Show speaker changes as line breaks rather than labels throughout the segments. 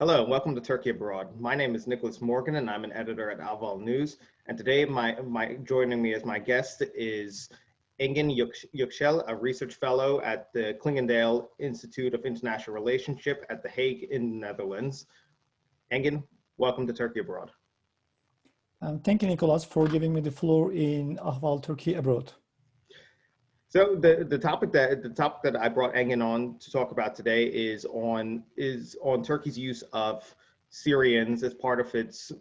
Hello, and welcome to Turkey Abroad. My name is Nicholas Morgan, and I'm an editor at Ahval News. And today, joining me as my guest is Engin Yüksel, a research fellow at the Clingendael Institute of International Relationship at The Hague in the Netherlands. Engin, welcome to Turkey Abroad.
Thank you, Nicholas, for giving me the floor in Ahval Turkey Abroad.
So the topic that I brought Engin on to talk about today is on Turkey's use of Syrians as part of its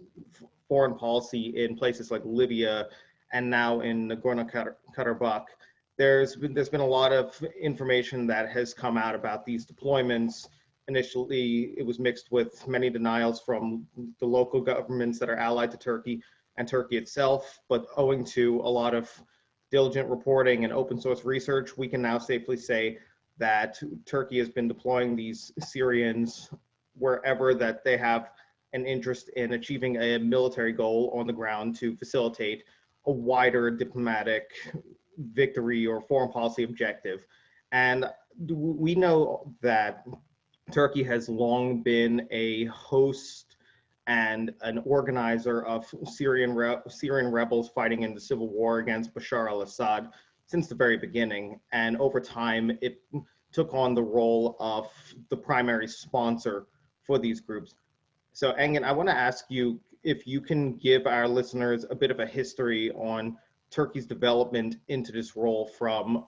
foreign policy in places like Libya and now in Nagorno-Karabakh. There's been a lot of information that has come out about these deployments. Initially, it was mixed with many denials from the local governments that are allied to Turkey and Turkey itself, but owing to a lot of diligent reporting and open source research, we can now safely say that Turkey has been deploying these Syrians wherever that they have an interest in achieving a military goal on the ground to facilitate a wider diplomatic victory or foreign policy objective. And we know that Turkey has long been a host and an organizer of Syrian rebels fighting in the civil war against Bashar al-Assad since the very beginning. And over time, it took on the role of the primary sponsor for these groups. So Engin, I want to ask you if you can give our listeners a bit of a history on Turkey's development into this role from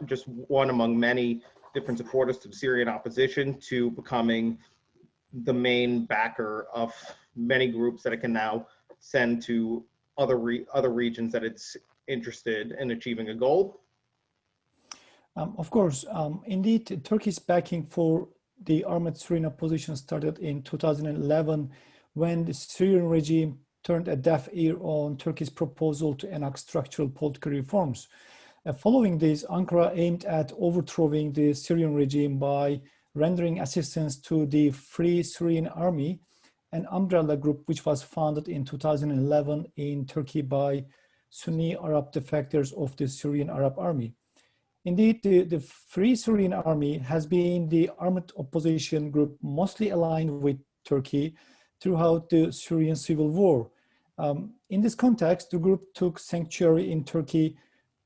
just one among many different supporters to the Syrian opposition to becoming the main backer of many groups that it can now send to other regions that it's interested in achieving a goal.
Of course, indeed, Turkey's backing for the armed Syrian opposition started in 2011 when the Syrian regime turned a deaf ear on Turkey's proposal to enact structural political reforms. Following this, Ankara aimed at overthrowing the Syrian regime by rendering assistance to the Free Syrian Army, an umbrella group which was founded in 2011 in Turkey by Sunni Arab defectors of the Syrian Arab Army. Indeed, the Free Syrian Army has been the armed opposition group mostly aligned with Turkey throughout the Syrian civil war. In this context, the group took sanctuary in Turkey,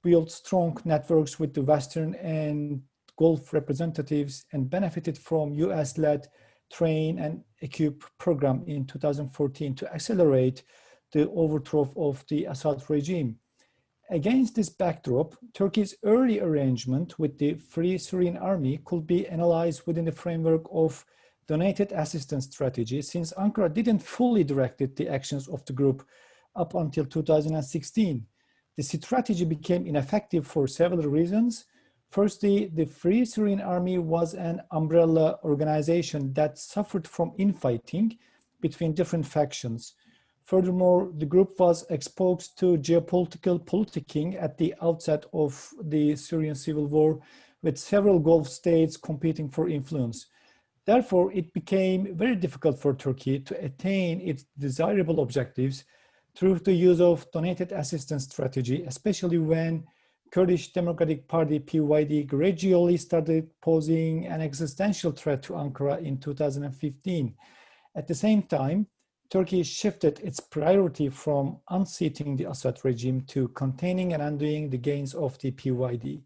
built strong networks with the Western and Gulf representatives, and benefited from US-led train and equip program in 2014 to accelerate the overthrow of the Assad regime. Against this backdrop, Turkey's early arrangement with the Free Syrian Army could be analyzed within the framework of donated assistance strategy, since Ankara didn't fully direct the actions of the group up until 2016. The strategy became ineffective for several reasons. Firstly, the Free Syrian Army was an umbrella organization that suffered from infighting between different factions. Furthermore, the group was exposed to geopolitical politicking at the outset of the Syrian civil war, with several Gulf states competing for influence. Therefore, it became very difficult for Turkey to attain its desirable objectives through the use of donated assistance strategy, especially when Kurdish Democratic Party PYD gradually started posing an existential threat to Ankara in 2015. At the same time, Turkey shifted its priority from unseating the Assad regime to containing and undoing the gains of the PYD.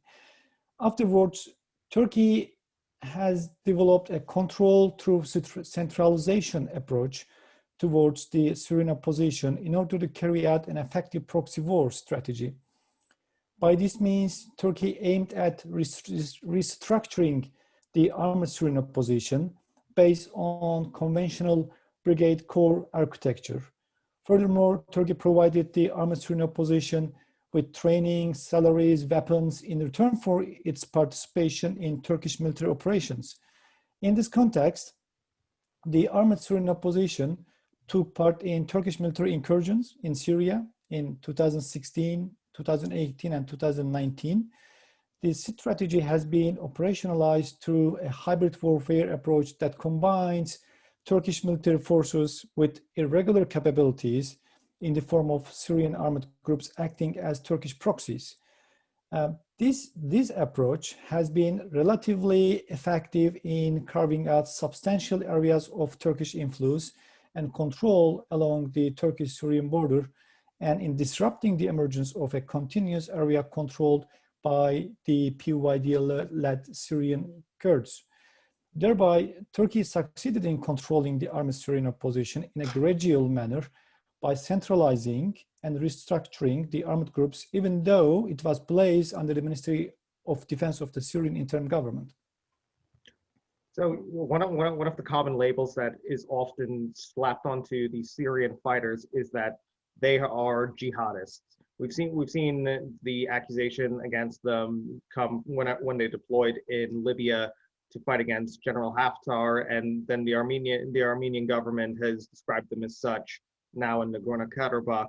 Afterwards, Turkey has developed a control through centralization approach towards the Syrian opposition in order to carry out an effective proxy war strategy. By this means, Turkey aimed at restructuring the armed Syrian opposition based on conventional brigade corps architecture. Furthermore, Turkey provided the armed Syrian opposition with training, salaries, weapons in return for its participation in Turkish military operations. In this context, the armed Syrian opposition took part in Turkish military incursions in Syria in 2016, 2018, and 2019. This strategy has been operationalized through a hybrid warfare approach that combines Turkish military forces with irregular capabilities in the form of Syrian armed groups acting as Turkish proxies. This approach has been relatively effective in carving out substantial areas of Turkish influence and control along the Turkish-Syrian border, and in disrupting the emergence of a continuous area controlled by the PYD-led Syrian Kurds. Thereby, Turkey succeeded in controlling the armed Syrian opposition in a gradual manner by centralizing and restructuring the armed groups, even though it was placed under the Ministry of Defense of the Syrian interim government.
So one of the common labels that is often slapped onto the Syrian fighters is that they are jihadists. We've seen the accusation against them come when they deployed in Libya to fight against General Haftar, and then the Armenian government has described them as such now in Nagorno-Karabakh.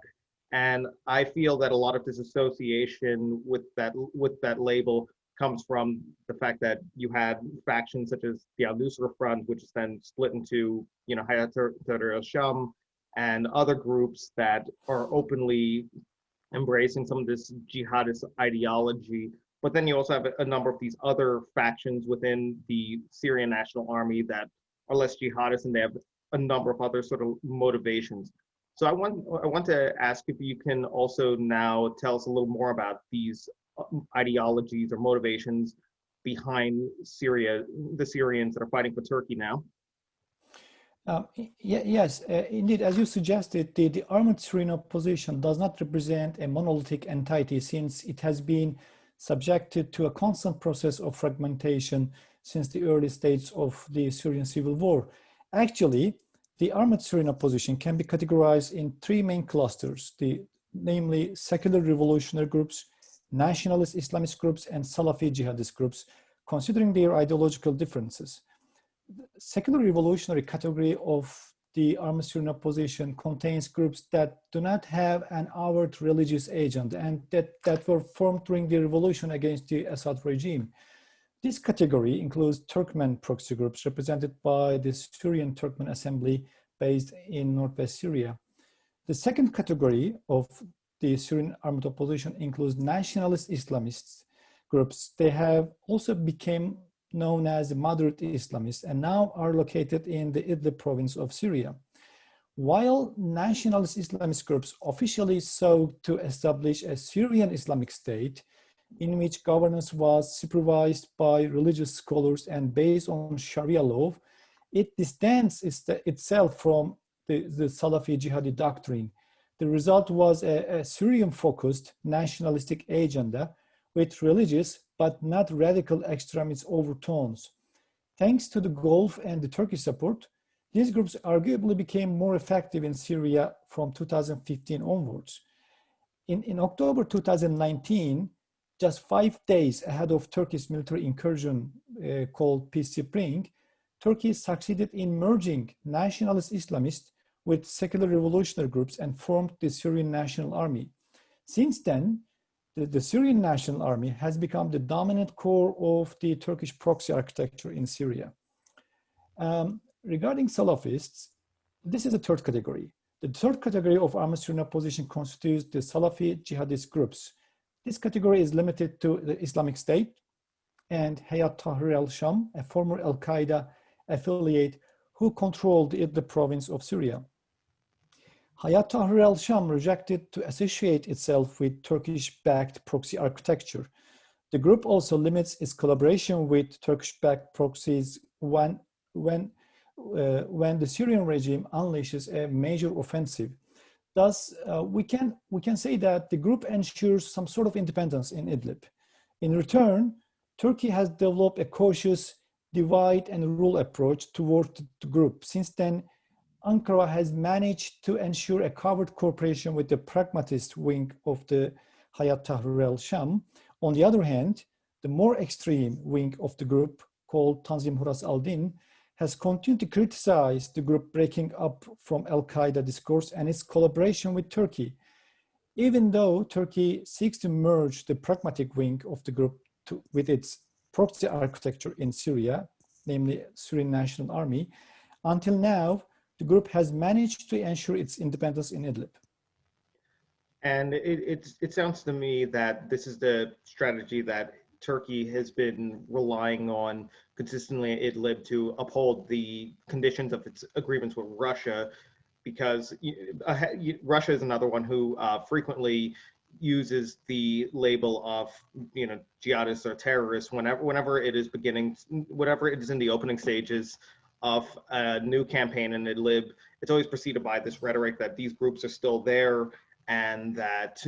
And I feel that a lot of this association with that label comes from the fact that you had factions such as the Al-Nusra Front, which is then split into, Hayat Tahrir al-Sham, and other groups that are openly embracing some of this jihadist ideology. But then you also have a number of these other factions within the Syrian National Army that are less jihadist, and they have a number of other sort of motivations. So I want to ask if you can also now tell us a little more about these ideologies or motivations behind Syria, the Syrians that are fighting for Turkey now.
Yes, indeed, as you suggested, the armed Syrian opposition does not represent a monolithic entity, since it has been subjected to a constant process of fragmentation since the early stages of the Syrian civil war. Actually, the armed Syrian opposition can be categorized in three main clusters, namely secular revolutionary groups, nationalist Islamist groups, and Salafi jihadist groups, considering their ideological differences. The secular revolutionary category of the armed Syrian opposition contains groups that do not have an overt religious agenda and that were formed during the revolution against the Assad regime. This category includes Turkmen proxy groups represented by the Syrian Turkmen Assembly based in northwest Syria. The second category of the Syrian armed opposition includes nationalist Islamists groups. They have also become known as moderate Islamists and now are located in the Idlib province of Syria. While nationalist Islamist groups officially sought to establish a Syrian Islamic State in which governance was supervised by religious scholars and based on Sharia law, it distanced itself from the Salafi jihadi doctrine. The result was a Syrian-focused nationalistic agenda with religious but not radical extremist overtones. Thanks to the Gulf and the Turkish support, these groups arguably became more effective in Syria from 2015 onwards. In October 2019, just 5 days ahead of Turkey's military incursion called Peace Spring, Turkey succeeded in merging nationalist Islamists with secular revolutionary groups and formed the Syrian National Army. Since then, the Syrian National Army has become the dominant core of the Turkish proxy architecture in Syria. Regarding Salafists, this is a third category. The third category of armed Syrian opposition constitutes the Salafi jihadist groups. This category is limited to the Islamic State and Hayat Tahrir al-Sham, a former Al-Qaeda affiliate who controlled the Idlib province of Syria. Hayat Tahrir al-Sham rejected to associate itself with Turkish-backed proxy architecture. The group also limits its collaboration with Turkish-backed proxies when the Syrian regime unleashes a major offensive. Thus, we can say that the group ensures some sort of independence in Idlib. In return, Turkey has developed a cautious divide and rule approach toward the group. Since then, Ankara has managed to ensure a covert cooperation with the pragmatist wing of the Hayat Tahrir al-Sham. On the other hand, the more extreme wing of the group, called Tanzim Huras al-Din, has continued to criticize the group breaking up from Al-Qaeda discourse and its collaboration with Turkey. Even though Turkey seeks to merge the pragmatic wing of the group with its proxy architecture in Syria, namely Syrian National Army, until now, the group has managed to ensure its independence in Idlib.
And it sounds to me that this is the strategy that Turkey has been relying on consistently at Idlib to uphold the conditions of its agreements with Russia, because Russia is another one who frequently uses the label of jihadists or terrorists whenever it is whenever it is in the opening stages of a new campaign in Idlib. It's always preceded by this rhetoric that these groups are still there and that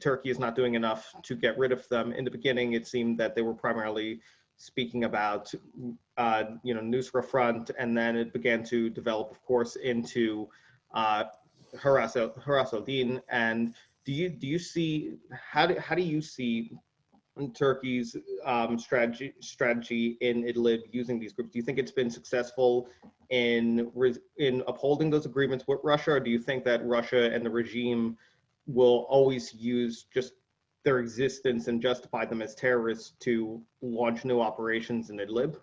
Turkey is not doing enough to get rid of them. In the beginning, it seemed that they were primarily speaking about, Nusra Front, and then it began to develop, of course, into Haras al-Din. And do you see how do you see Turkey's strategy in Idlib using these groups? Do you think it's been successful in upholding those agreements with Russia, or do you think that Russia and the regime will always use just their existence and justify them as terrorists to launch new operations in Idlib?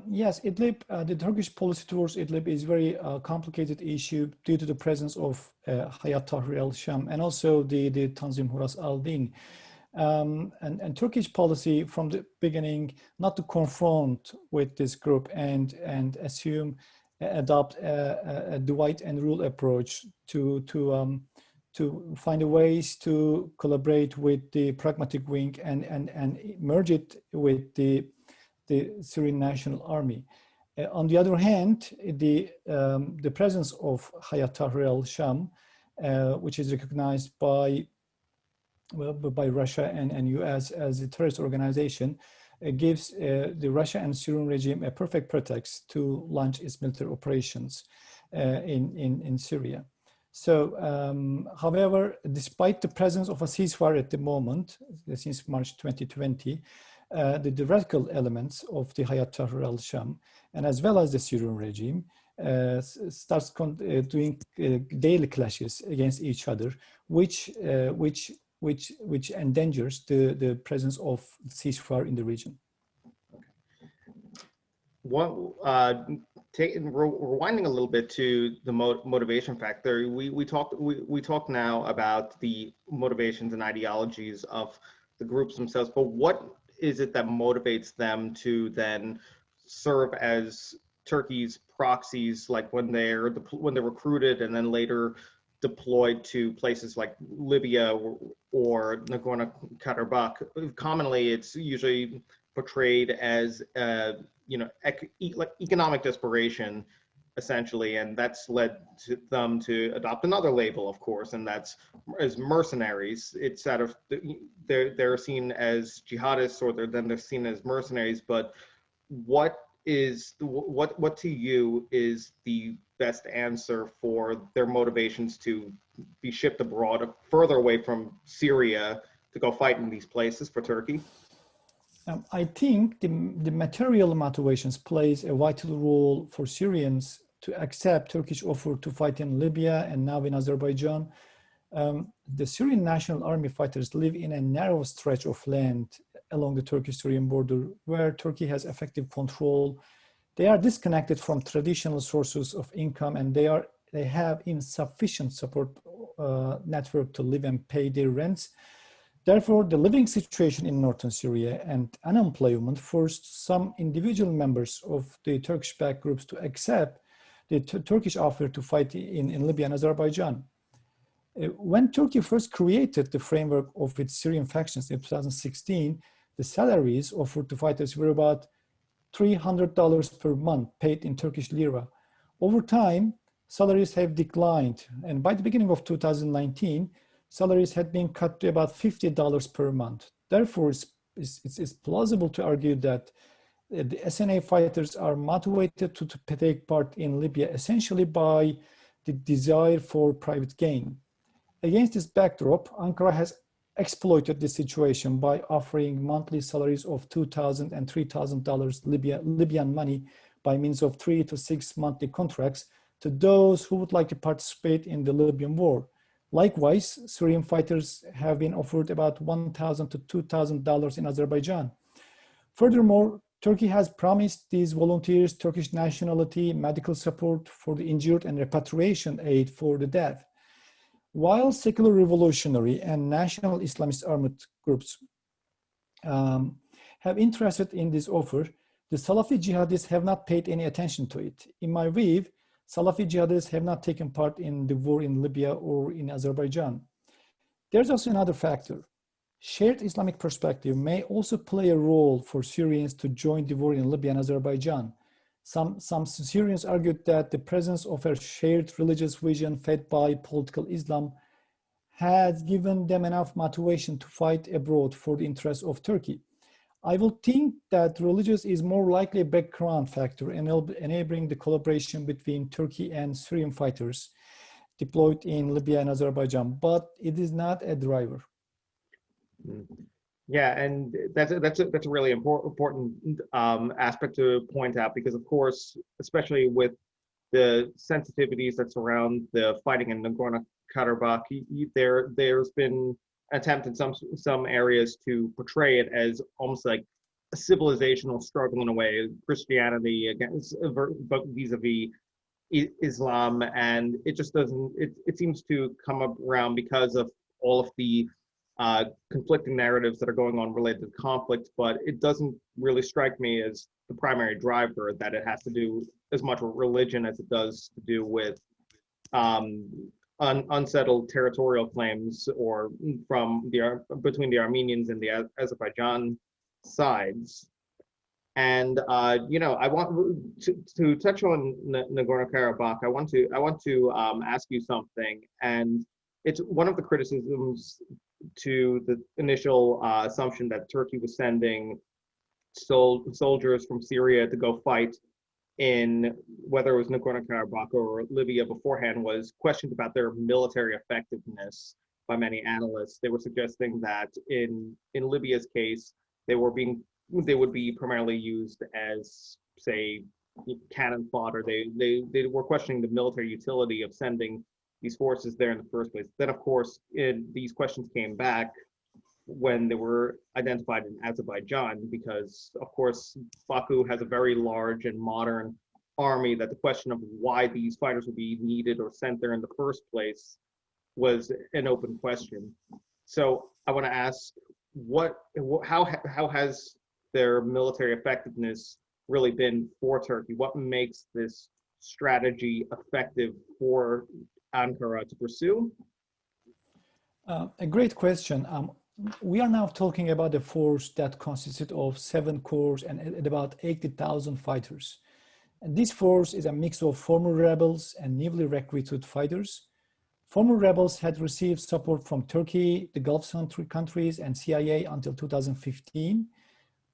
Yes, Idlib, the Turkish policy towards Idlib is very complicated issue due to the presence of Hayat Tahrir al-Sham and also the Tanzim Huras al-Din. And Turkish policy from the beginning not to confront with this group and adopt a divide and rule approach to find a ways to collaborate with the pragmatic wing and merge it with the Syrian National Army. On the other hand, the presence of Hayat Tahrir al-Sham, which is recognized by Russia and US as a terrorist organization, gives the Russia and Syrian regime a perfect pretext to launch its military operations in Syria. So, however, despite the presence of a ceasefire at the moment, since March 2020, the radical elements of the Hayat Tahrir al-Sham and as well as the Syrian regime starts doing daily clashes against each other, which endangers the presence of ceasefire in the region.
Rewinding a little bit to the motivation factor, we talk now about the motivations and ideologies of the groups themselves, but what is it that motivates them to then serve as Turkey's proxies, like when they're recruited and then later deployed to places like Libya or Nagorno-Karabakh? Commonly, it's usually portrayed as economic desperation, essentially, and that's led to them to adopt another label, of course, and that's as mercenaries. It's out of they're seen as jihadists, or they're seen as mercenaries. But what to you is the best answer for their motivations to be shipped abroad, further away from Syria, to go fight in these places for Turkey?
I think the material motivations plays a vital role for Syrians to accept Turkish offer to fight in Libya and now in Azerbaijan. The Syrian National Army fighters live in a narrow stretch of land along the Turkish-Syrian border where Turkey has effective control. They are disconnected from traditional sources of income, and they have insufficient support network to live and pay their rents. Therefore, the living situation in northern Syria and unemployment forced some individual members of the Turkish-backed groups to accept the Turkish offer to fight in Libya and Azerbaijan. When Turkey first created the framework of its Syrian factions in 2016, the salaries offered to fighters were about $300 per month paid in Turkish lira. Over time, salaries have declined, and by the beginning of 2019, salaries had been cut to about $50 per month. Therefore, it's plausible to argue that the SNA fighters are motivated to take part in Libya essentially by the desire for private gain. Against this backdrop, Ankara has exploited this situation by offering monthly salaries of $2,000 and $3,000 Libyan money by means of 3 to 6 monthly contracts to those who would like to participate in the Libyan war. Likewise, Syrian fighters have been offered about $1,000 to $2,000 in Azerbaijan. Furthermore, Turkey has promised these volunteers Turkish nationality, medical support for the injured, and repatriation aid for the dead. While secular revolutionary and national Islamist armed groups have interested in this offer, the Salafi jihadists have not paid any attention to it. In my view, Salafi jihadists have not taken part in the war in Libya or in Azerbaijan. There's also another factor. Shared Islamic perspective may also play a role for Syrians to join the war in Libya and Azerbaijan. Some Syrians argued that the presence of a shared religious vision fed by political Islam has given them enough motivation to fight abroad for the interests of Turkey. I will think that religious is more likely a background factor enabling the collaboration between Turkey and Syrian fighters deployed in Libya and Azerbaijan, but it is not a driver.
Yeah, and that's a really important aspect to point out, because of course, especially with the sensitivities that surround the fighting in Nagorno-Karabakh, there's been an attempt in some areas to portray it as almost like a civilizational struggle in a way, Christianity against vis-a-vis Islam, and it just doesn't. It seems to come up around because of all of the conflicting narratives that are going on related to conflict, but it doesn't really strike me as the primary driver, that it has to do as much with religion as it does to do with unsettled territorial claims or between the Armenians and the Azerbaijan sides. And I want to touch on Nagorno-Karabakh. I want to ask you something, and it's one of the criticisms to the initial assumption that Turkey was sending soldiers from Syria to go fight in whether it was Nagorno-Karabakh or Libya beforehand was questioned about their military effectiveness by many analysts. They were suggesting that in Libya's case, they would be primarily used as, say, cannon fodder. They were questioning the military utility of sending these forces there in the first place. Then, of course, these questions came back when they were identified in Azerbaijan, because, of course, Baku has a very large and modern army, that the question of why these fighters would be needed or sent there in the first place was an open question. So I want to ask, how has their military effectiveness really been for Turkey? What makes this strategy effective for Ankara to pursue?
A great question. We are now talking about a force that consisted of 7 corps and about 80,000 fighters. And this force is a mix of former rebels and newly recruited fighters. Former rebels had received support from Turkey, the Gulf countries, and CIA until 2015.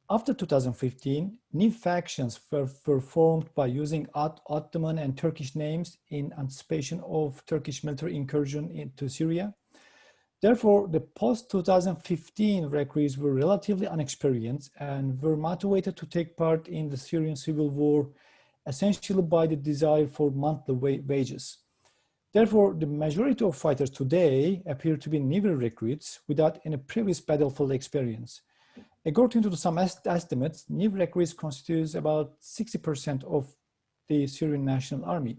After 2015, new factions were formed by using Ottoman and Turkish names in anticipation of Turkish military incursion into Syria. Therefore, the post-2015 recruits were relatively inexperienced and were motivated to take part in the Syrian civil war, essentially by the desire for monthly wages. Therefore, the majority of fighters today appear to be newer recruits without any previous battlefield experience. According to some estimates, new recruits constitutes about 60% of the Syrian National Army.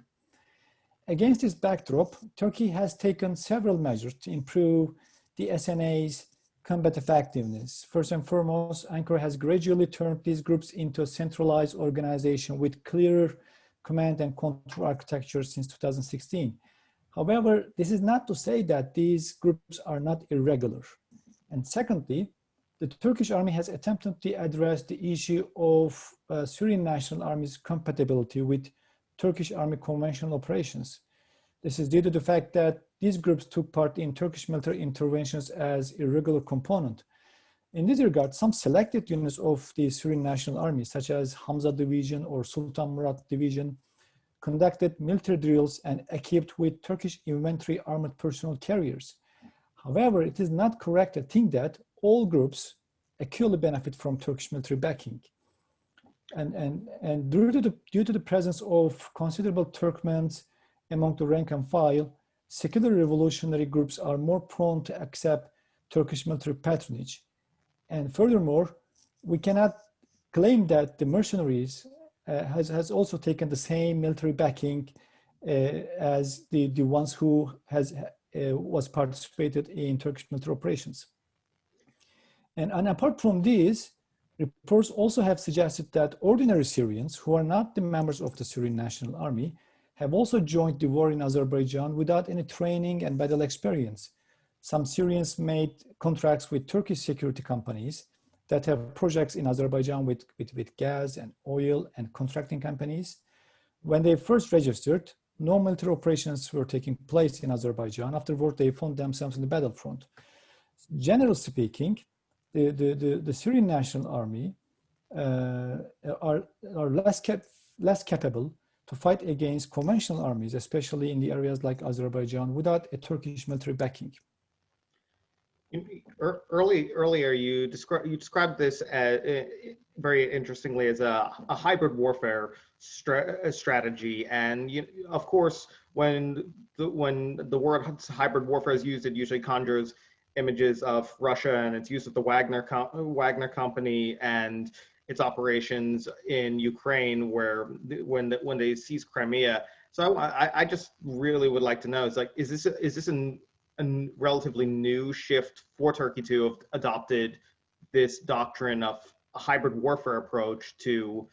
Against this backdrop, Turkey has taken several measures to improve the SNA's combat effectiveness. First and foremost, Ankara has gradually turned these groups into a centralized organization with clearer command and control architecture since 2016. However, this is not to say that these groups are not irregular. And secondly, the Turkish army has attempted to address the issue of Syrian National Army's compatibility with Turkish army conventional operations. This is due to the fact that these groups took part in Turkish military interventions as irregular component. In this regard, some selected units of the Syrian National Army, such as Hamza Division or Sultan Murat Division, conducted military drills and equipped with Turkish infantry armored personnel carriers. However, it is not correct to think that all groups equally benefit from Turkish military backing. And due to the presence of considerable Turkmens among the rank and file, secular revolutionary groups are more prone to accept Turkish military patronage. And furthermore, we cannot claim that the Mercenaries has also taken the same military backing as the ones who has was participated in Turkish military operations. And apart from this, reports also have suggested that ordinary Syrians who are not the members of the Syrian National Army have also joined the war in Azerbaijan without any training and battle experience. Some Syrians made contracts with Turkish security companies that have projects in Azerbaijan with gas and oil and contracting companies. When they first registered, no military operations were taking place in Azerbaijan. Afterward, they found themselves in the battlefront. Generally speaking, the Syrian National Army are less capable to fight against conventional armies, especially in the areas like Azerbaijan, without a Turkish military backing.
Earlier, you described this as, very interestingly as a hybrid warfare strategy, and of course, when the word hybrid warfare is used, it usually conjures images of Russia and its use of the Wagner company and its operations in Ukraine, where when they seized Crimea. So I just really would like to know, is this a relatively new shift for Turkey to have adopted this doctrine of a hybrid warfare approach to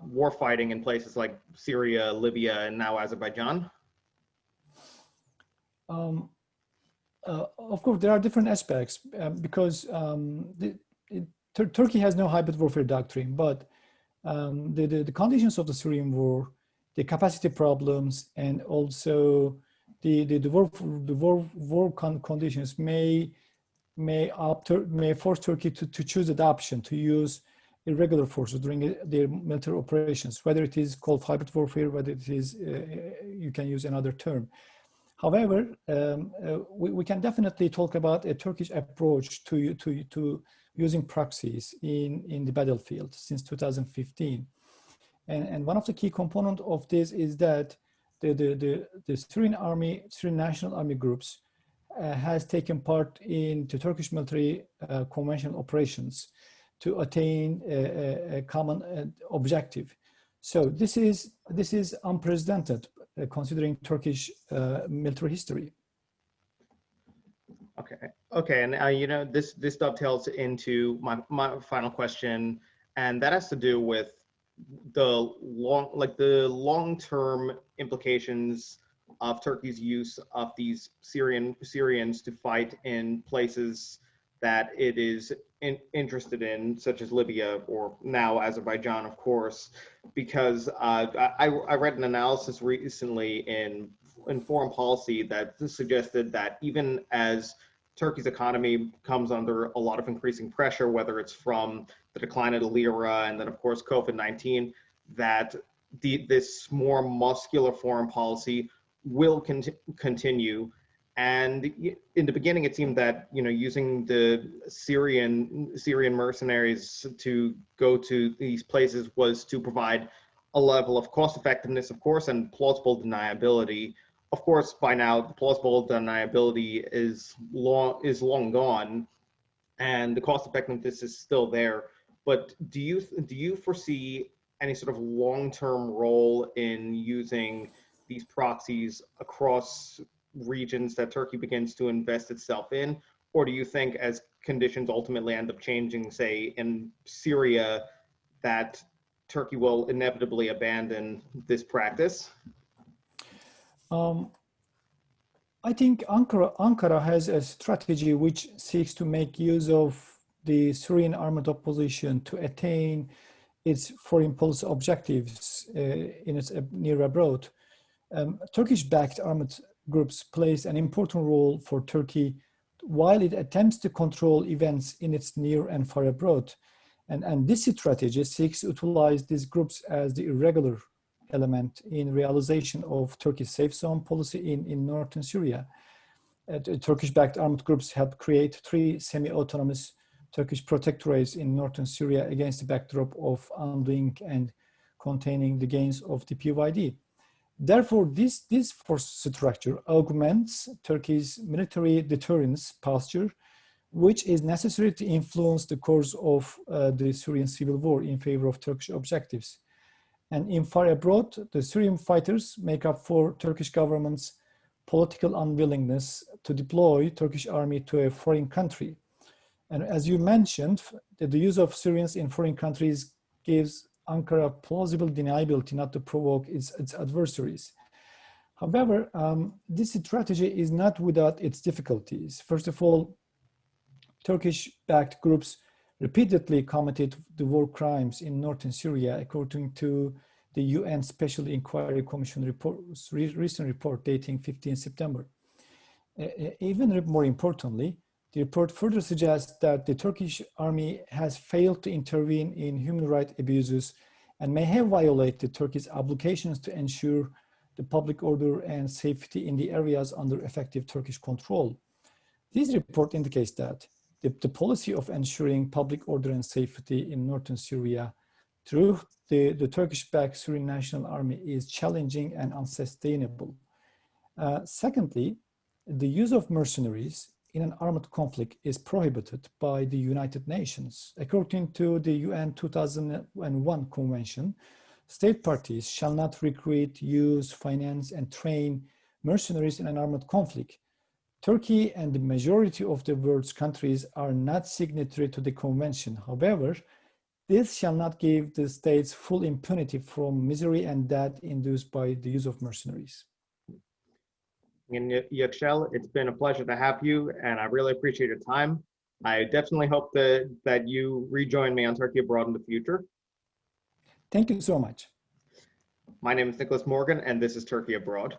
war fighting in places like Syria, Libya, and now Azerbaijan?
Of course, there are different aspects because Turkey has no hybrid warfare doctrine, but the conditions of the Syrian war, the capacity problems, and also the war conditions may force Turkey to choose the option to use irregular forces during their military operations, whether it is called hybrid warfare, whether it is you can use another term. However, we can definitely talk about a Turkish approach to using proxies in the battlefield since 2015. And one of the key components of this is that the Syrian National Army groups has taken part in the Turkish military conventional operations to attain a common objective. So this is unprecedented considering Turkish military history.
Okay, and this dovetails into my final question, and that has to do with the long-term implications of Turkey's use of these Syrians to fight in places that it is interested in, such as Libya or now Azerbaijan, of course, because I read an analysis recently in Foreign Policy that suggested that even as Turkey's economy comes under a lot of increasing pressure, whether it's from the decline of the lira and then, of course, COVID-19, that this more muscular foreign policy will continue. And in the beginning, it seemed that using the Syrian mercenaries to go to these places was to provide a level of cost effectiveness, of course, and plausible deniability. Of course, by now, the plausible deniability is long gone, and the cost effectiveness is still there. But do you foresee any sort of long-term role in using these proxies across regions that Turkey begins to invest itself in? Or do you think as conditions ultimately end up changing, say in Syria, that Turkey will inevitably abandon this practice?
I think Ankara has a strategy which seeks to make use of the Syrian armed opposition to attain its foreign policy objectives in its near abroad. Turkish-backed armed groups plays an important role for Turkey while it attempts to control events in its near and far abroad. And this strategy seeks to utilize these groups as the irregular element in realization of Turkey's safe zone policy in northern Syria. Turkish-backed armed groups help create 3 semi-autonomous Turkish protectorates in northern Syria against the backdrop of undoing and containing the gains of the PYD. Therefore, this force structure augments Turkey's military deterrence posture, which is necessary to influence the course of the Syrian civil war in favor of Turkish objectives. And in far abroad, the Syrian fighters make up for Turkish government's political unwillingness to deploy Turkish army to a foreign country. And as you mentioned, the use of Syrians in foreign countries gives Ankara plausible deniability not to provoke its adversaries. However, this strategy is not without its difficulties. First of all, Turkish-backed groups repeatedly committed the war crimes in northern Syria, according to the UN Special Inquiry Commission recent report dating 15 September. Even more importantly, the report further suggests that the Turkish army has failed to intervene in human rights abuses and may have violated Turkey's obligations to ensure the public order and safety in the areas under effective Turkish control. This report indicates that the policy of ensuring public order and safety in northern Syria through the Turkish-backed Syrian National Army is challenging and unsustainable. Secondly, the use of mercenaries in an armed conflict is prohibited by the United Nations. According to the UN 2001 Convention, state parties shall not recruit, use, finance, and train mercenaries in an armed conflict. Turkey and the majority of the world's countries are not signatory to the convention. However, this shall not give the states full impunity from misery and death induced by the use of mercenaries.
And Yakshel, it's been a pleasure to have you, and I really appreciate your time. I definitely hope that you rejoin me on Turkey Abroad in the future.
Thank you so much.
My name is Nicholas Morgan, and this is Turkey Abroad.